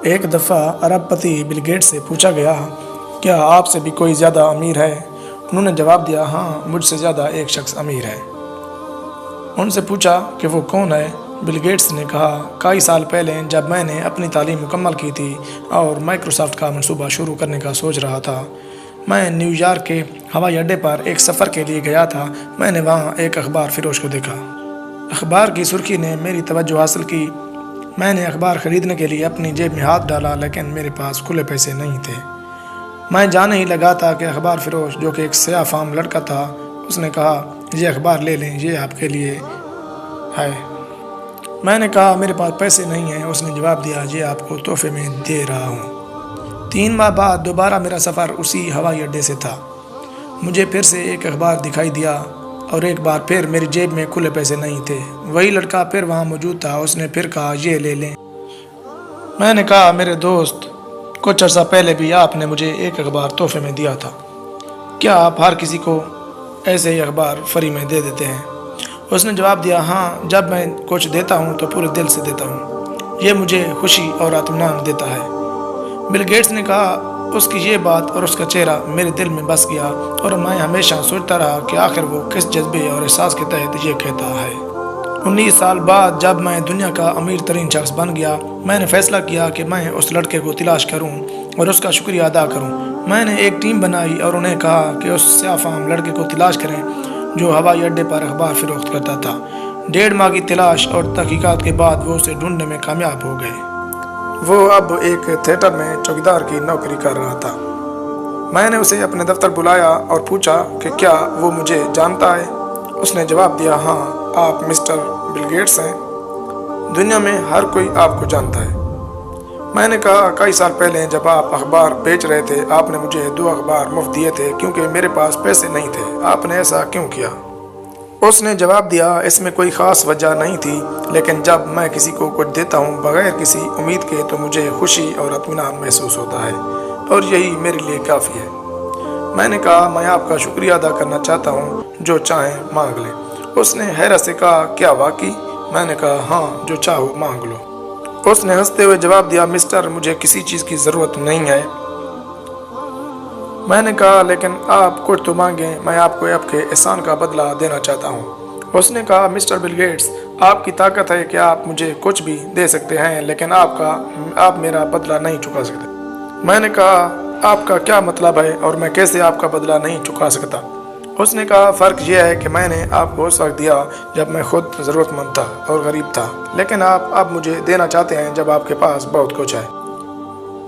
ایک دفعہ ارب پتی بل گیٹس سے پوچھا گیا، کیا آپ سے بھی کوئی زیادہ امیر ہے؟ انہوں نے جواب دیا، ہاں، مجھ سے زیادہ ایک شخص امیر ہے۔ ان سے پوچھا کہ وہ کون ہے؟ بل گیٹس نے کہا، کئی سال پہلے جب میں نے اپنی تعلیم مکمل کی تھی اور مائیکروسافٹ کا منصوبہ شروع کرنے کا سوچ رہا تھا، میں نیو یارک کے ہوائی اڈے پر ایک سفر کے لیے گیا تھا۔ میں نے وہاں ایک اخبار فروش کو دیکھا۔ اخبار کی سرخی نے میری توجہ حاصل کی۔ میں نے اخبار خریدنے کے لیے اپنی جیب میں ہاتھ ڈالا، لیکن میرے پاس کھلے پیسے نہیں تھے۔ میں جانے ہی لگا تھا کہ اخبار فروش، جو کہ ایک سیاہ فام لڑکا تھا، اس نے کہا، یہ اخبار لے لیں، یہ آپ کے لیے ہے۔ میں نے کہا، میرے پاس پیسے نہیں ہیں۔ اس نے جواب دیا، یہ آپ کو تحفے میں دے رہا ہوں۔ 3 ماہ بعد دوبارہ میرا سفر اسی ہوائی اڈے سے تھا۔ مجھے پھر سے ایک اخبار دکھائی دیا اور ایک بار پھر میری جیب میں کھلے پیسے نہیں تھے۔ وہی لڑکا پھر وہاں موجود تھا۔ اس نے پھر کہا، یہ لے لیں۔ میں نے کہا، میرے دوست، کچھ عرصہ پہلے بھی آپ نے مجھے ایک اخبار تحفے میں دیا تھا۔ کیا آپ ہر کسی کو ایسے ہی اخبار فری میں دے دیتے ہیں؟ اس نے جواب دیا، ہاں، جب میں کچھ دیتا ہوں تو پورے دل سے دیتا ہوں۔ یہ مجھے خوشی اور اطمینان دیتا ہے۔ بل گیٹس نے کہا، اس کی یہ بات اور اس کا چہرہ میرے دل میں بس گیا اور میں ہمیشہ سوچتا رہا کہ آخر وہ کس جذبے اور احساس کے تحت یہ کہتا ہے۔ 19 سال بعد جب میں دنیا کا امیر ترین شخص بن گیا، میں نے فیصلہ کیا کہ میں اس لڑکے کو تلاش کروں اور اس کا شکریہ ادا کروں۔ میں نے ایک ٹیم بنائی اور انہیں کہا کہ اس سیاہ فام لڑکے کو تلاش کریں جو ہوائی اڈے پر اخبار فروخت کرتا تھا۔ 1.5 ماہ کی تلاش اور تحقیقات کے بعد وہ اسے ڈھونڈنے میں کامیاب ہو گئے۔ وہ اب ایک تھیٹر میں چوکیدار کی نوکری کر رہا تھا۔ میں نے اسے اپنے دفتر بلایا اور پوچھا کہ کیا وہ مجھے جانتا ہے۔ اس نے جواب دیا، ہاں، آپ مسٹر بل گیٹس ہیں۔ دنیا میں ہر کوئی آپ کو جانتا ہے۔ میں نے کہا، کئی سال پہلے جب آپ اخبار بیچ رہے تھے، آپ نے مجھے 2 اخبار مفت دیے تھے کیونکہ میرے پاس پیسے نہیں تھے۔ آپ نے ایسا کیوں کیا؟ اس نے جواب دیا، اس میں کوئی خاص وجہ نہیں تھی، لیکن جب میں کسی کو کچھ دیتا ہوں بغیر کسی امید کے تو مجھے خوشی اور اطمینان محسوس ہوتا ہے، اور یہی میرے لیے کافی ہے۔ میں نے کہا، میں آپ کا شکریہ ادا کرنا چاہتا ہوں، جو چاہیں مانگ لیں۔ اس نے حیرت سے کہا، کیا واقعی؟ میں نے کہا، ہاں، جو چاہو مانگ لو۔ اس نے ہنستے ہوئے جواب دیا، مسٹر، مجھے کسی چیز کی ضرورت نہیں ہے۔ میں نے کہا، لیکن آپ کچھ تو مانگیں، میں آپ کو آپ کے احسان کا بدلہ دینا چاہتا ہوں۔ اس نے کہا، مسٹر بل گیٹس، آپ کی طاقت ہے کہ آپ مجھے کچھ بھی دے سکتے ہیں، لیکن آپ میرا بدلہ نہیں چکا سکتے۔ میں نے کہا، آپ کا کیا مطلب ہے اور میں کیسے آپ کا بدلہ نہیں چکا سکتا؟ اس نے کہا، فرق یہ ہے کہ میں نے آپ کو اس وقت دیا جب میں خود ضرورت مند تھا اور غریب تھا، لیکن آپ اب مجھے دینا چاہتے ہیں جب آپ کے پاس بہت کچھ ہے۔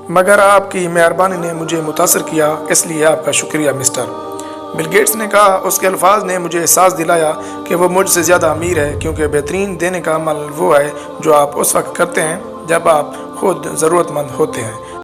مگر آپ کی مہربانی نے مجھے متاثر کیا، اس لیے آپ کا شکریہ مسٹر۔ بل گیٹس نے کہا، اس کے الفاظ نے مجھے احساس دلایا کہ وہ مجھ سے زیادہ امیر ہے، کیونکہ بہترین دینے کا عمل وہ ہے جو آپ اس وقت کرتے ہیں جب آپ خود ضرورت مند ہوتے ہیں۔